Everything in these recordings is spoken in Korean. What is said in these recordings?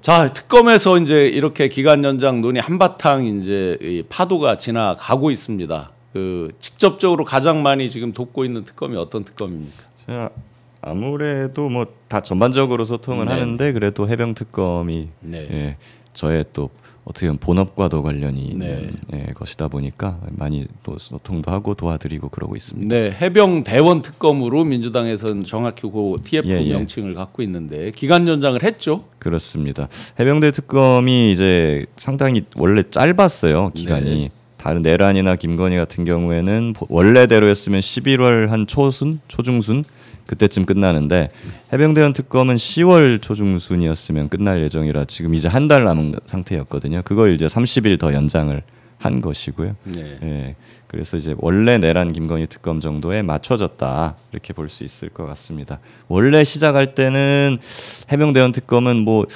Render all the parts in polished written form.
자, 특검에서 이제 이렇게 기간 연장 논의 한바탕 이제 이 파도가 지나가고 있습니다. 그 직접적으로 가장 많이 지금 돕고 있는 특검이 어떤 특검입니까? 제가 아무래도 뭐 다 전반적으로 소통을 하는데 그래도 해병 특검이 예, 저의 또 어떻게 보면 본업과도 관련이 있는 것이다 보니까 많이 또 소통도 하고 도와드리고 그러고 있습니다. 네, 해병 대원 특검으로 민주당에서는 정확히 그 TF 명칭을 갖고 있는데 기간 연장을 했죠. 그렇습니다. 해병대 특검이 이제 상당히 원래 짧았어요, 기간이. 다른 내란이나 김건희 같은 경우에는 원래대로였으면 11월 한 초중순 그때쯤 끝나는데 해병대원 특검은 10월 초중순이었으면 끝날 예정이라 지금 이제 한 달 남은 상태였거든요. 그걸 이제 30일 더 연장을 한 것이고요. 예, 그래서 이제 원래 내란 김건희 특검 정도에 맞춰졌다 이렇게 볼 수 있을 것 같습니다. 원래 시작할 때는 해병대원 특검은 뭐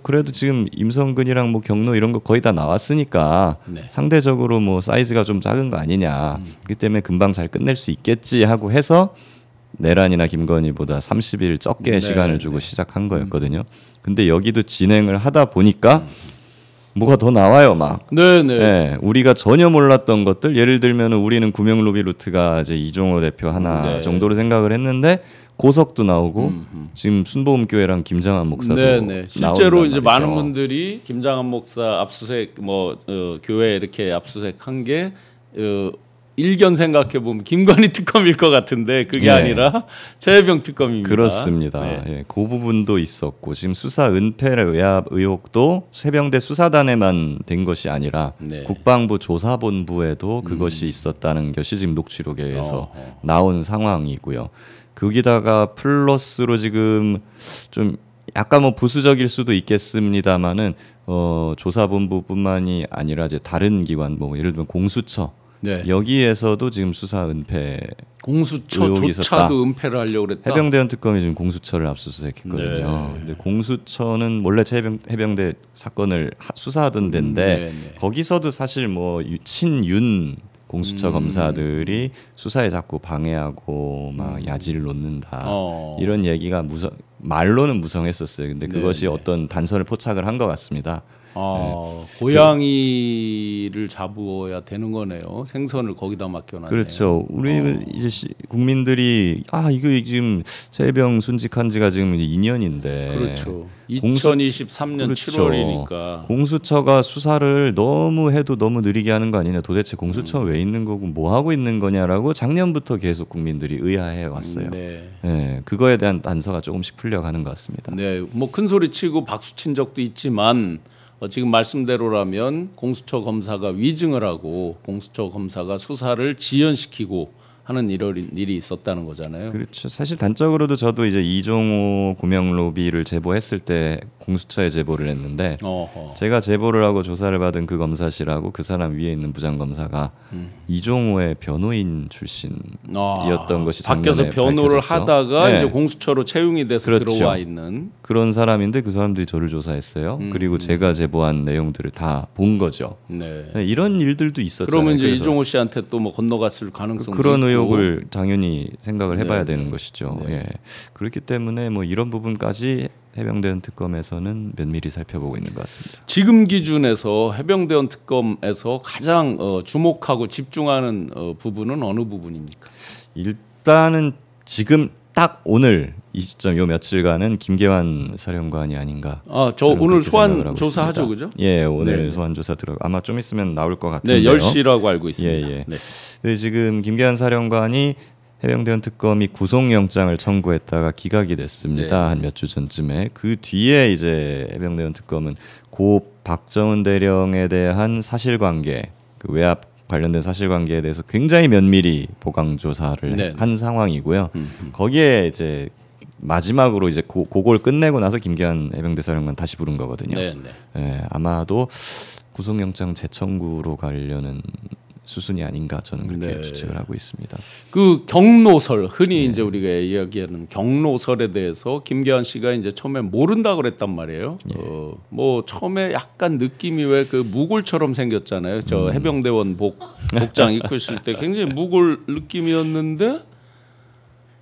그래도 지금 임성근이랑 뭐 경로 이런 거 거의 다 나왔으니까 상대적으로 뭐 사이즈가 좀 작은 거 아니냐. 그렇기 때문에 금방 잘 끝낼 수 있겠지 하고 해서 내란이나 김건희보다 30일 적게 시간을 주고 시작한 거였거든요. 근데 여기도 진행을 하다 보니까 뭐가 더 나와요, 막. 네, 우리가 전혀 몰랐던 것들, 예를 들면 우리는 구명 로비 루트가 이제 이종호 대표 하나 정도로 생각을 했는데 고석도 나오고 지금 순복음교회랑 김장한 목사도 실제로 이제 많은 분들이 김장한 목사 압수수색 교회 이렇게 압수수색한 게 일견 생각해 보면 김건희 특검일 것 같은데 그게 아니라 최해병 특검입니다. 그렇습니다. 예, 그 부분도 있었고 지금 수사 은폐 외압 의혹도 해병대 수사단에만 된 것이 아니라 국방부 조사본부에도 그것이 있었다는 것이 지금 녹취록에서 나온 상황이고요. 거기다가 플러스로 지금 좀 약간 뭐 부수적일 수도 있겠습니다만은 조사본부뿐만이 아니라 이제 다른 기관 뭐 예를 들면 공수처 여기에서도 지금 수사 은폐 공수처조차도 은폐를 하려고 그랬다. 해병대원 특검이 지금 공수처를 압수수색했거든요. 근데 공수처는 원래 해병대 사건을 수사하던 데인데 거기서도 사실 뭐 친윤 공수처 검사들이 수사에 자꾸 방해하고 막 야지를 놓는다 이런 얘기가 말로는 무성했었어요. 근데 그것이 어떤 단서를 포착을 한 것 같습니다. 고양이를 잡아야 되는 거네요. 생선을 거기다 맡겨놨네요. 그렇죠. 우리는 이제 국민들이 이거 지금 최해병 순직한 지가 지금 2년인데. 그렇죠. 2023년 7월이니까. 공수처가 수사를 너무 해도 너무 느리게 하는 거 아니냐. 도대체 공수처 왜 있는 거고 뭐 하고 있는 거냐라고 작년부터 계속 국민들이 의아해 왔어요. 그거에 대한 단서가 조금씩 풀려가는 것 같습니다. 네, 뭐 큰 소리 치고 박수 친 적도 있지만. 지금 말씀대로라면 공수처 검사가 위증을 하고 공수처 검사가 수사를 지연시키고 하는 일이 있었다는 거잖아요. 그렇죠. 사실 단적으로도 저도 이제 이종호 구명 로비를 제보했을 때 공수처에 제보를 했는데 제가 제보를 하고 조사를 받은 그 검사실하고 그 사람 위에 있는 부장 검사가 이종호의 변호인 출신이었던 것이 작년에 밖에서 변호를 밝혀졌죠. 하다가 이제 공수처로 채용이 돼서 들어와 있는 그런 사람인데 그 사람들이 저를 조사했어요. 그리고 제가 제보한 내용들을 다 본 거죠. 이런 일들도 있었잖아요. 그러면 이제 이종호 씨한테 또 뭐 건너갔을 가능성도 그런 있고. 의혹을 당연히 생각을 해봐야 되는 것이죠. 그렇기 때문에 뭐 이런 부분까지 해병대원 특검에서는 면밀히 살펴보고 있는 것 같습니다. 지금 기준에서 해병대원 특검에서 가장 주목하고 집중하는 부분은 어느 부분입니까? 일단은 지금 딱 오늘 이 시점 요 며칠간은 김계환 사령관이 아닌가. 저 오늘 소환 조사하죠, 그죠? 예, 오늘 소환 조사 들어. 아마 좀 있으면 나올 것 같은데요. 10시라고 알고 있습니다. 지금 김계환 사령관이 해병대원 특검이 구속영장을 청구했다가 기각이 됐습니다. 한 몇 주 전쯤에. 그 뒤에 이제 해병대원 특검은 고 박정은 대령에 대한 사실관계, 그 외압 관련된 사실관계에 대해서 굉장히 면밀히 보강 조사를 한 상황이고요. 거기에 이제 마지막으로 이제 그걸 끝내고 나서 김계환 해병대 사령관 다시 부른 거거든요. 아마도 구속영장 재청구로 가려는 수순이 아닌가 저는 그렇게 추측을 하고 있습니다. 그 경로설 흔히 이제 우리가 이야기하는 경로설에 대해서 김계환 씨가 이제 처음에 모른다 그랬단 말이에요. 뭐 처음에 약간 느낌이 왜 그 무골처럼 생겼잖아요. 저 해병대원 복장 입고 있을 때 굉장히 무골 느낌이었는데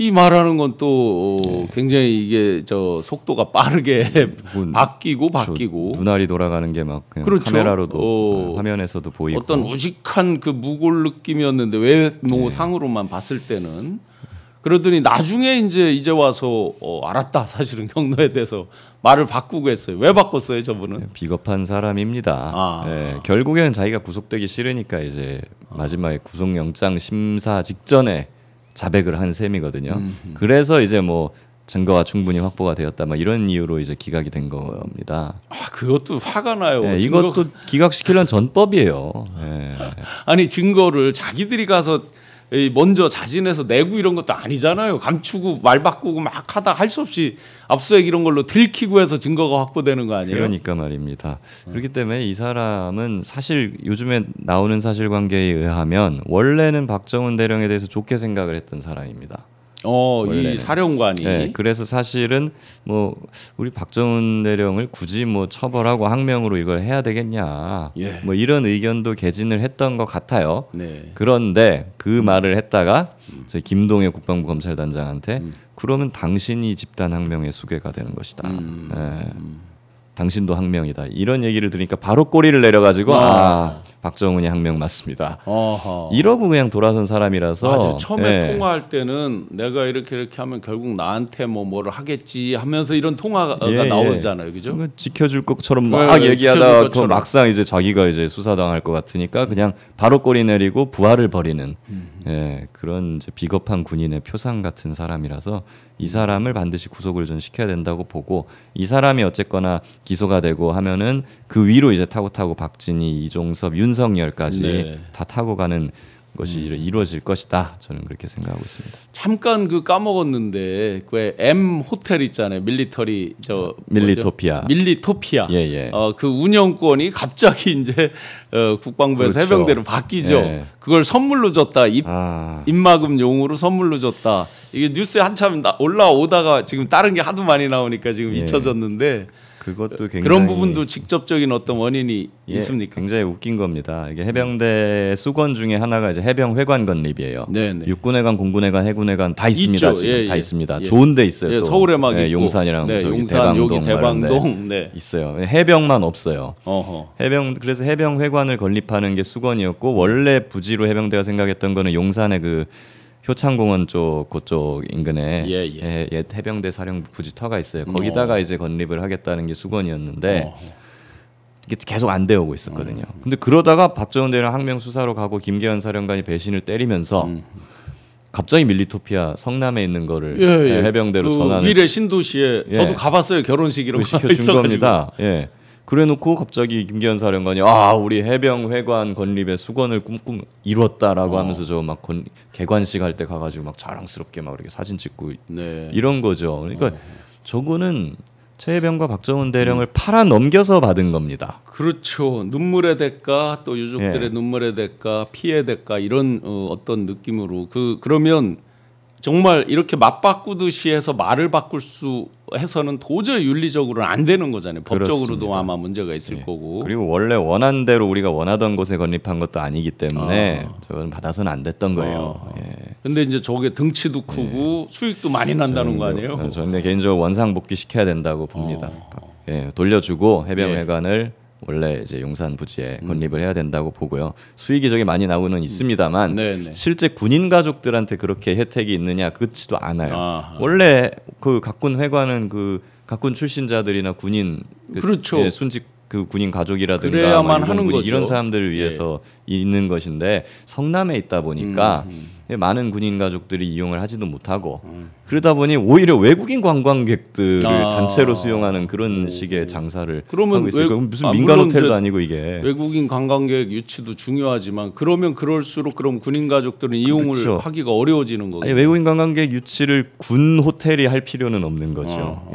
이 말하는 건 또 굉장히 이게 저 속도가 빠르게 바뀌고 눈알이 돌아가는 게 막 그렇죠. 카메라로도 화면에서도 보이고 어떤 우직한 그 무골 느낌이었는데 외모상으로만 봤을 때는 그러더니 나중에 이제 와서 알았다. 사실은 경로에 대해서 말을 바꾸고 했어요. 왜 바꿨어요, 저분은? 비겁한 사람입니다. 네, 결국에는 자기가 구속되기 싫으니까 이제 마지막에 구속영장 심사 직전에 자백을 한 셈이거든요. 그래서 이제 뭐 증거가 충분히 확보가 되었다, 막 이런 이유로 이제 기각이 된 겁니다. 그것도 화가 나요. 네, 이것도 기각시키려는 전법이에요. 네. 아니 증거를 자기들이 가서 먼저 자진해서 내고 이런 것도 아니잖아요. 감추고 말 바꾸고 막 하다 할 수 없이 압수수색 이런 걸로 들키고 해서 증거가 확보되는 거 아니에요? 그러니까 말입니다. 그렇기 때문에 이 사람은 사실 요즘에 나오는 사실관계에 의하면 원래는 박정훈 대령에 대해서 좋게 생각을 했던 사람입니다. 이 사령관이. 네, 그래서 사실은 뭐 우리 박정훈 대령을 굳이 뭐 처벌하고 항명으로 이걸 해야 되겠냐, 뭐 이런 의견도 개진을 했던 것 같아요. 네. 그런데 그 말을 했다가 저희 김동엽 국방부 검찰단장한테 그러면 당신이 집단 항명의 수괴가 되는 것이다. 당신도 항명이다. 이런 얘기를 들으니까 바로 꼬리를 내려가지고 박정훈이 항명 맞습니다. 이러고 그냥 돌아선 사람이라서. 맞아. 처음에 통화할 때는 내가 이렇게 하면 결국 나한테 뭐를 하겠지 하면서 이런 통화가 나오잖아요, 그죠? 지켜줄 것처럼 막 얘기하다가 그 막상 이제 자기가 이제 수사당할 것 같으니까 그냥 바로 꼬리 내리고 부활을 벌이는 그런 이제 비겁한 군인의 표상 같은 사람이라서 이 사람을 반드시 구속을 좀 시켜야 된다고 보고, 이 사람이 어쨌거나 기소가 되고 하면은 그 위로 이제 타고 박진희, 이종섭, 윤석열까지 다 타고 가는 것이 이루어질 것이다. 저는 그렇게 생각하고 있습니다. 잠깐 까먹었는데 그 M 호텔 있잖아요. 밀리토피아. 그 운영권이 갑자기 이제 국방부에서 해병대로 바뀌죠. 그걸 선물로 줬다. 입막음용으로 선물로 줬다. 이게 뉴스에 한참 올라오다가 지금 다른 게 하도 많이 나오니까 지금 잊혀졌는데. 그것도 굉장히 그런 부분도 직접적인 어떤 원인이 있습니까? 굉장히 웃긴 겁니다. 이게 해병대 수건 중에 하나가 이제 해병회관 건립이에요. 육군회관, 공군회관, 해군회관 다 있습니다. 있죠. 지금 다 있습니다. 좋은 데 있어요. 또. 서울에 막 있고. 용산이랑 용산, 대방동 있어요. 해병만 없어요. 그래서 해병회관을 건립하는 게 수건이었고, 원래 부지로 해병대가 생각했던 거는 용산의 그 효창공원 그쪽 인근에 옛 해병대 사령부 부지터가 있어요. 거기다가 이제 건립을 하겠다는 게 수건이었는데 이게 계속 안 되어오고 있었거든요. 근데 그러다가 박정훈 대령 항명 수사로 가고 김계현 사령관이 배신을 때리면서 갑자기 밀리토피아 성남에 있는 거를 해병대로 전환을, 미래 신도시에 저도 가봤어요. 결혼식 이런 거 시켜준 겁니다. 그래놓고 갑자기 김기현 사령관이 우리 해병회관 건립의 수건을 꿈꿈 이뤘다라고 하면서 저 막 개관식 할 때 가가지고 막 자랑스럽게 막 이렇게 사진 찍고 이런 거죠. 그러니까 저거는 최해병과 박정훈 대령을 팔아 넘겨서 받은 겁니다. 그렇죠. 눈물의 대가, 또 유족들의 눈물의 대가, 피해 대가, 이런 어떤 느낌으로 그러면 정말 이렇게 맞바꾸듯이 해서 말을 바꿀 수 해서는 도저히 윤리적으로는 안 되는 거잖아요. 법적으로도 그렇습니다. 아마 문제가 있을 거고. 그리고 원래 원한 대로 우리가 원하던 곳에 건립한 것도 아니기 때문에 저건 받아서는 안 됐던 거예요. 근데 이제 저게 등치도 크고 수익도 많이 난다는 거 아니에요? 저는 개인적으로 원상복귀 시켜야 된다고 봅니다. 돌려주고 해병회관을 원래 이제 용산 부지에 건립을 해야 된다고 보고요. 수익이 저게 많이 나오는 있습니다만 실제 군인 가족들한테 그렇게 혜택이 있느냐, 그렇지도 않아요. 원래 그 각군 회관은 그 각군 출신자들이나 군인 그렇죠. 순직 그 군인 가족이라든가 그래야만 하는 거죠. 이런 사람들을 위해서 있는 것인데 성남에 있다 보니까 많은 군인 가족들이 이용을 하지도 못하고 그러다 보니 오히려 외국인 관광객들을 단체로 수용하는 그런 식의 장사를 하고 있으니까 무슨 민간 호텔도 아니고 이게. 외국인 관광객 유치도 중요하지만 그러면 그럴수록 그럼 군인 가족들은 이용을 하기가 어려워지는 거죠. 외국인 관광객 유치를 군 호텔이 할 필요는 없는 거죠.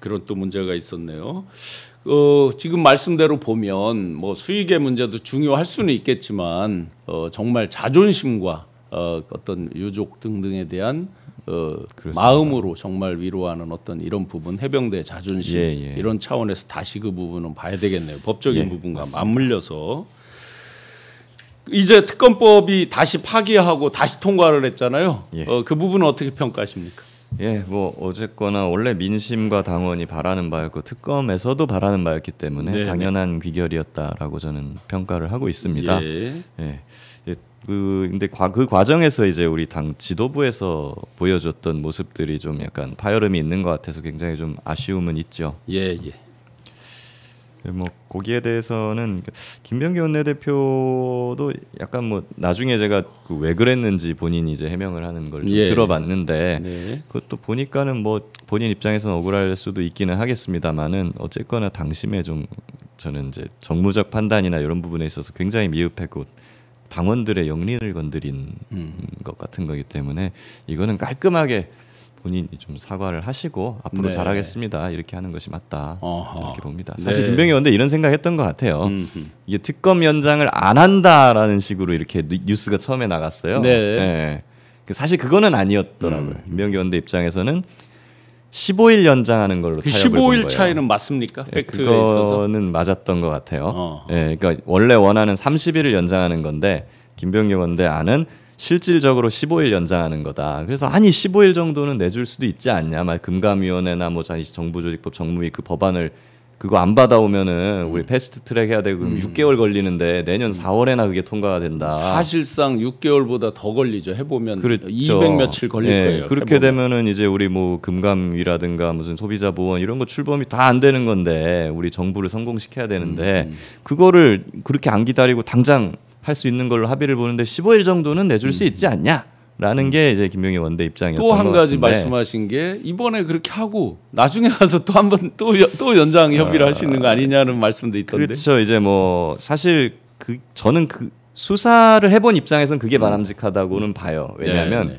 그런 또 문제가 있었네요. 지금 말씀대로 보면 뭐 수익의 문제도 중요할 수는 있겠지만 정말 자존심과 어떤 유족 등등에 대한 마음으로 정말 위로하는 어떤 이런 부분, 해병대 자존심 이런 차원에서 다시 그 부분은 봐야 되겠네요. 법적인 부분과 맞물려서. 이제 특검법이 다시 파기하고 다시 통과를 했잖아요. 예. 그 부분은 어떻게 평가하십니까? 예, 뭐 어쨌거나 원래 민심과 당원이 바라는 바였고 특검에서도 바라는 바였기 때문에 네네. 당연한 귀결이었다라고 저는 평가를 하고 있습니다. 예. 예. 근데 그 과정에서 이제 우리 당 지도부에서 보여줬던 모습들이 좀 약간 파열음이 있는 것 같아서 굉장히 좀 아쉬움은 있죠. 예. 뭐 거기에 대해서는 김병기 원내대표도 약간 뭐 나중에 제가 왜 그랬는지 본인이 이제 해명을 하는 걸 좀 들어봤는데 네. 그것도 보니까는 뭐 본인 입장에서는 억울할 수도 있기는 하겠습니다만은 어쨌거나 당심에 좀 저는 이제 정무적 판단이나 이런 부분에 있어서 굉장히 미흡했고 당원들의 영린을 건드린 것 같은 거기 때문에 이거는 깔끔하게 본인이 좀 사과를 하시고 앞으로 네. 잘하겠습니다 이렇게 하는 것이 맞다 이렇게 봅니다. 사실 네. 김병기 원내 이런 생각했던 것 같아요. 이게 특검 연장을 안 한다라는 식으로 이렇게 뉴스가 처음에 나갔어요. 네. 네. 사실 그거는 아니었더라고요. 김병기 원내 입장에서는 15일 연장하는 걸로 타협을 본 15일 거예요. 차이는 맞습니까? 네, 팩트에 있어서. 그거는 맞았던 것 같아요. 네, 그러니까 원래 원하는 30일을 연장하는 건데 김병기 원내 안은 실질적으로 15일 연장하는 거다. 그래서 아니 15일 정도는 내줄 수도 있지 않냐. 막 금감위원회나 뭐 정부조직법 정무위 그 법안을 그거 안 받아오면은 우리 패스트트랙 해야 되고 6개월 걸리는데 내년 4월에나 그게 통과가 된다. 사실상 6개월보다 더 걸리죠. 해보면 그렇죠. 200 며칠 걸릴 거예요. 그렇게 해보면. 되면은 이제 우리 뭐 금감위라든가 무슨 소비자 보험 이런 거 출범이 다 안 되는 건데 우리 정부를 성공시켜야 되는데 그거를 그렇게 안 기다리고 당장 할 수 있는 걸로 합의를 보는데 15일 정도는 내줄 수 있지 않냐라는 게 이제 김병기 원내 입장이었던 것 또 같은데. 한 가지 말씀하신 게 이번에 그렇게 하고 나중에 가서 또 한 번 또 연장 협의를 할 수 있는 거 아니냐는 말씀도 있던데. 그렇죠. 이제 뭐 사실 저는 그 수사를 해본 입장에서는 그게 바람직하다고는 봐요. 왜냐하면 네.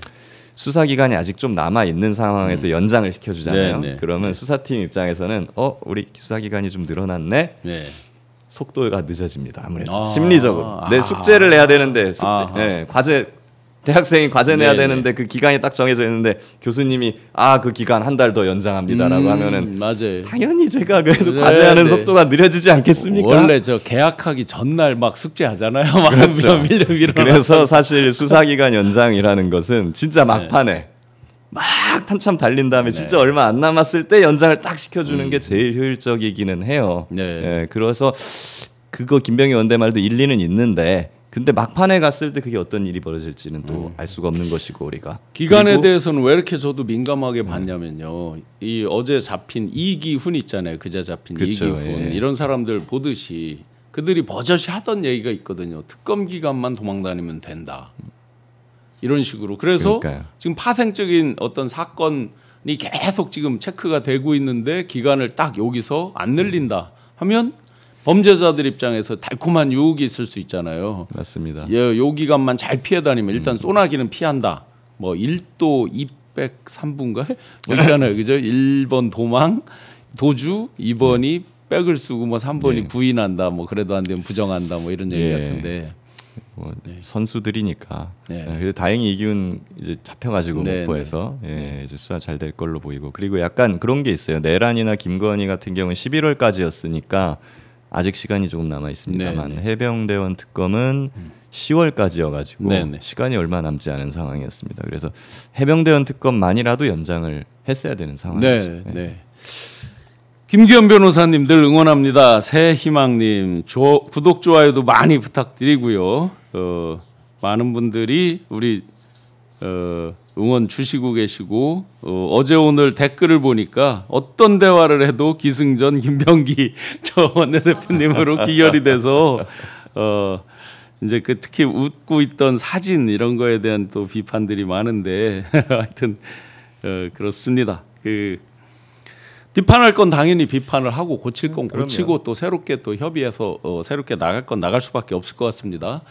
수사 기간이 아직 좀 남아 있는 상황에서 연장을 시켜주잖아요. 네. 그러면 수사팀 입장에서는 우리 수사 기간이 좀 늘어났네. 네. 속도가 늦어집니다. 아무래도 심리적으로 내 숙제를 내야 되는데 과제 대학생이 과제 내야 되는데 그 기간이 딱 정해져 있는데 교수님이 그 기간 한 달 더 연장합니다라고 하면은 맞아요. 당연히 제가 그래도 과제하는 속도가 느려지지 않겠습니까? 원래 저 계약하기 전날 막 숙제하잖아요. 막 그렇죠. 밀려 그래서 사실 수사 기간 연장이라는 것은 진짜 막판에 막 한참 달린 다음에 진짜 얼마 안 남았을 때 연장을 딱 시켜주는 게 제일 효율적이기는 해요. 네. 그래서 그거 김병기 원내 말도 일리는 있는데 근데 막판에 갔을 때 그게 어떤 일이 벌어질지는 또 알 수가 없는 것이고 우리가 기간에 대해서는 왜 이렇게 저도 민감하게 봤냐면요. 이 어제 잡힌 이기훈 있잖아요. 그제 잡힌 그쵸, 이기훈 이런 사람들 보듯이 그들이 버젓이 하던 얘기가 있거든요. 특검 기간만 도망다니면 된다. 이런 식으로. 그래서 그러니까요. 지금 파생적인 어떤 사건이 계속 지금 체크가 되고 있는데 기간을 딱 여기서 안 늘린다 하면 범죄자들 입장에서 달콤한 유혹이 있을 수 있잖아요. 맞습니다. 요 기간만 잘 피해 다니면 일단 소나기는 피한다. 뭐 1도 203분가 뭐 있잖아요. 그죠? 1번 도망, 도주, 2번이 백을 쓰고 뭐 3번이 부인한다. 뭐 그래도 안 되면 부정한다. 뭐 이런 얘기 같은데. 뭐 선수들이니까. 그래도 다행히 이기훈 이제 잡혀가지고 목포에서 이제 수사 잘 될 걸로 보이고 그리고 약간 그런 게 있어요. 내란이나 김건희 같은 경우는 11월까지였으니까 아직 시간이 조금 남아 있습니다만 해병대원 특검은 10월까지여가지고 시간이 얼마 남지 않은 상황이었습니다. 그래서 해병대원 특검만이라도 연장을 했어야 되는 상황이죠. 김기현 변호사님들 응원합니다. 새희망님 구독 좋아요도 많이 부탁드리고요. 많은 분들이 우리 응원 주시고 계시고 어제 오늘 댓글을 보니까 어떤 대화를 해도 기승전 김병기 저 원내대표님으로 기결이 돼서 이제 그 특히 웃고 있던 사진 이런 거에 대한 또 비판들이 많은데 하여튼 그렇습니다. 비판할 건 당연히 비판을 하고 고칠 건 고치고 또 새롭게 또 협의해서 새롭게 나갈 건 나갈 수밖에 없을 것 같습니다.